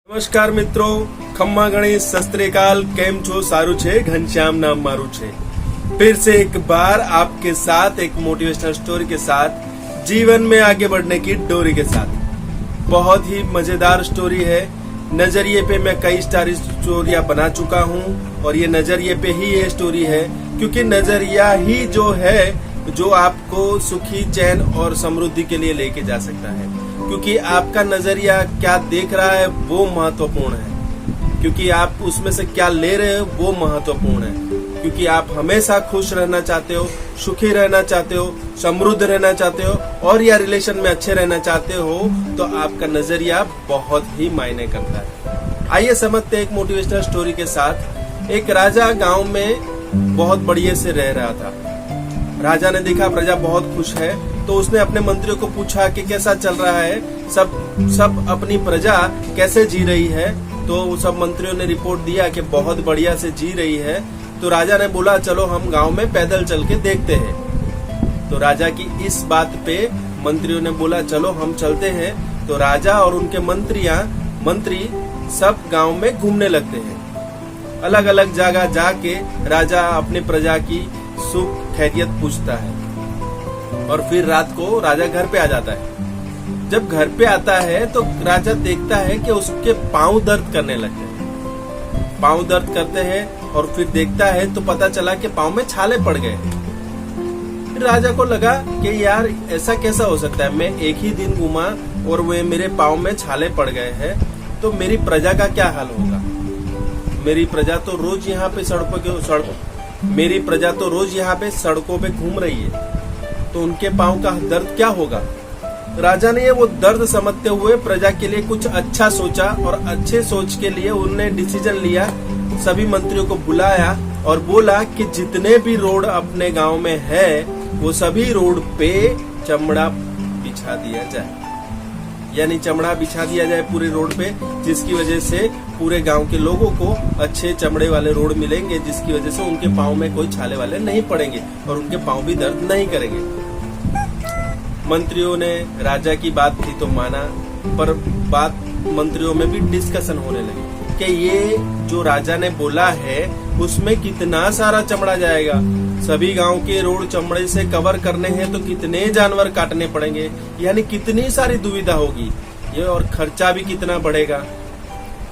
નમસ્કાર મિત્રો, ખમ્મા ગણેશ सत श्री अकाल। केम छो? सारू छे? घनश्याम नाम मारू छे। फिर से एक बार आपके साथ एक मोटिवेशनल स्टोरी के साथ, जीवन में आगे बढ़ने की डोरी के साथ। बहुत ही मजेदार स्टोरी है। नजरिए पे मैं कई स्टोरियां बना चुका हूँ और ये नजरिए पे ही ये स्टोरी है, क्योंकि नजरिया ही जो है जो आपको सुखी, चैन और समृद्धि के लिए लेके जा सकता है। क्योंकि आपका नजरिया क्या देख रहा है वो महत्वपूर्ण है, क्योंकि आप उसमें से क्या ले रहे हो वो महत्वपूर्ण है। क्योंकि आप हमेशा खुश रहना चाहते हो, सुखी रहना चाहते हो, समृद्ध रहना चाहते हो और या रिलेशन में अच्छे रहना चाहते हो, तो आपका नजरिया बहुत ही मायने करता है। आइए समझते हैं एक मोटिवेशनल स्टोरी के साथ। एक राजा गांव में बहुत बढ़िया से रह रहा था। राजा ने देखा प्रजा बहुत खुश है, तो उसने अपने मंत्रियों को पूछा कि कैसा चल रहा है, सब अपनी प्रजा कैसे जी रही है। तो सब मंत्रियों ने रिपोर्ट दिया कि बहुत बढ़िया से जी रही है। तो राजा ने बोला चलो हम गांव में पैदल चल के देखते हैं। तो राजा की इस बात पे मंत्रियों ने बोला चलो हम चलते हैं। तो राजा और उनके मंत्री सब गांव में घूमने लगते हैं। अलग अलग जगह जाके राजा अपनी प्रजा की सुख खैरियत पूछता है और फिर रात को राजा घर पे आ जाता है। जब घर पे आता है तो राजा देखता है कि उसके पांव दर्द करने लगते हैं। पांव दर्द करते हैं और फिर देखता है तो पता चला कि पांव में छाले पड़ गए। फिर राजा को लगा कि यार ऐसा कैसा हो सकता है, मैं एक ही दिन घूमा और वे मेरे पांव में छाले पड़ गए हैं, तो मेरी प्रजा का क्या हाल होगा। मेरी प्रजा तो रोज यहाँ पे सड़कों पे घूम रही है, तो उनके पांव का दर्द क्या होगा। राजा ने वो दर्द समझते हुए प्रजा के लिए कुछ अच्छा सोचा और अच्छे सोच के लिए उन्होंने डिसीजन लिया। सभी मंत्रियों को बुलाया और बोला कि जितने भी रोड अपने गांव में है वो सभी रोड पे चमड़ा बिछा दिया जाए, यानी चमड़ा बिछा दिया जाए पूरे रोड पे, जिसकी वजह से पूरे गांव के लोगों को अच्छे चमड़े वाले रोड मिलेंगे, जिसकी वजह से उनके पांव में कोई छाले वाले नहीं पड़ेंगे और उनके पांव भी दर्द नहीं करेंगे। मंत्रियों ने राजा की बात थी तो माना, पर बात मंत्रियों में भी डिस्कशन होने लगी कि ये जो राजा ने बोला है उसमें कितना सारा चमड़ा जाएगा। सभी गांव के रोड चमड़े से कवर करने हैं तो कितने जानवर काटने पड़ेंगे, यानी कितनी सारी दुविधा होगी ये, और खर्चा भी कितना बढ़ेगा।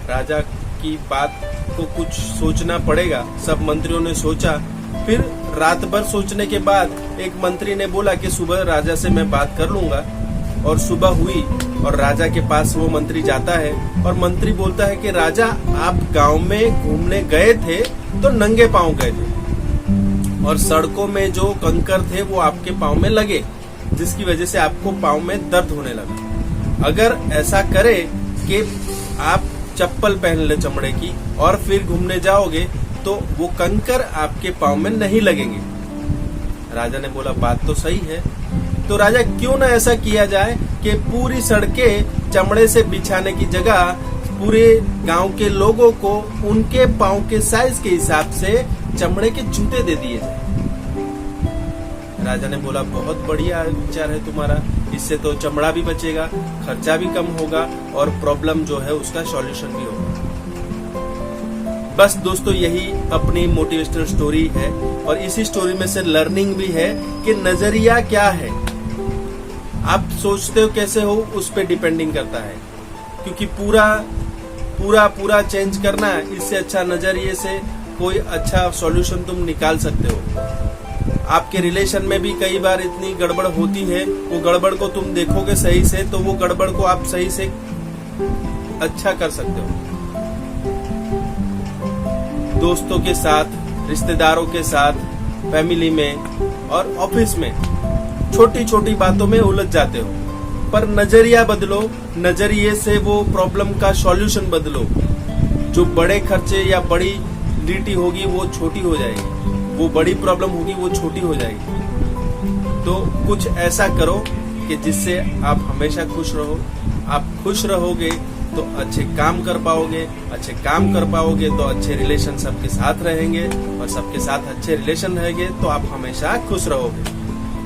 राजा की बात को कुछ सोचना पड़ेगा। सब मंत्रियों ने सोचा। फिर रात भर सोचने के बाद एक मंत्री ने बोला कि सुबह राजा से मैं बात कर लूंगा। और सुबह हुई और राजा के पास वो मंत्री जाता है और मंत्री बोलता है कि राजा आप गांव में घूमने गए थे तो नंगे पांव गए थे और सड़कों में जो कंकर थे वो आपके पांव में लगे, जिसकी वजह से आपको पांव में दर्द होने लगा। अगर ऐसा करे कि आप चप्पल पहन ले चमड़े की और फिर घूमने जाओगे तो वो कंकर आपके पांव में नहीं लगेंगे। राजा ने बोला बात तो सही है, तो राजा क्यों ना ऐसा किया जाए कि पूरी सड़कें चमड़े से बिछाने की जगह पूरे गांव के लोगों को उनके पांव के साइज के हिसाब से चमड़े के जूते दे दिए जाए। राजा ने बोला बहुत बढ़िया विचार है तुम्हारा, इससे तो चमड़ा भी बचेगा, खर्चा भी कम होगा और प्रॉब्लम जो है उसका सॉल्यूशन भी होगा। बस दोस्तों यही अपनी मोटिवेशनल स्टोरी है और इसी स्टोरी में से लर्निंग भी है कि नजरिया क्या है, आप सोचते हो कैसे हो उस पे डिपेंडिंग करता है। क्योंकि पूरा चेंज करना है, इससे अच्छा नजरिए से कोई अच्छा सॉल्यूशन तुम निकाल सकते हो। आपके रिलेशन में भी कई बार इतनी गड़बड़ होती है, वो गड़बड़ को तुम देखोगे सही से तो वो गड़बड़ को आप सही से अच्छा कर सकते हो। दोस्तों के साथ, रिश्तेदारों के साथ, फैमिली में और ऑफिस में छोटी छोटी बातों में उलझ जाते हो, पर नजरिया बदलो। नजरिए से वो प्रॉब्लम का सॉल्यूशन बदलो। जो बड़े खर्चे या बड़ी ड्यूटी होगी वो छोटी हो जाएगी, वो बड़ी प्रॉब्लम होगी वो छोटी हो जाएगी। तो कुछ ऐसा करो कि जिससे आप हमेशा खुश रहो। आप खुश रहोगे तो अच्छे काम कर पाओगे, अच्छे काम कर पाओगे तो अच्छे रिलेशन सबके साथ रहेंगे और सबके साथ अच्छे रिलेशन रहेंगे तो आप हमेशा खुश रहोगे।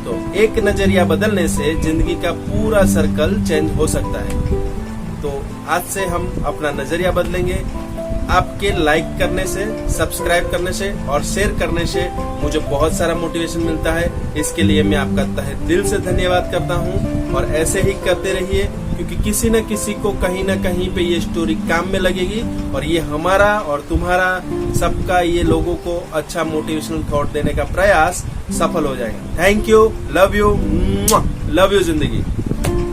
तो एक नजरिया बदलने से जिंदगी का पूरा सर्कल चेंज हो सकता है। तो आज से हम अपना नजरिया बदलेंगे। आपके लाइक करने से, सब्सक्राइब करने से और शेयर करने से मुझे बहुत सारा मोटिवेशन मिलता है। इसके लिए मैं आपका तहे दिल से धन्यवाद करता हूँ और ऐसे ही करते रहिए, क्योंकि किसी न किसी को कहीं ना कहीं पे ये स्टोरी काम में लगेगी और ये हमारा और तुम्हारा सबका ये लोगों को अच्छा मोटिवेशनल थॉट देने का प्रयास सफल हो जाएगा। थैंक यू, लव यू जिंदगी।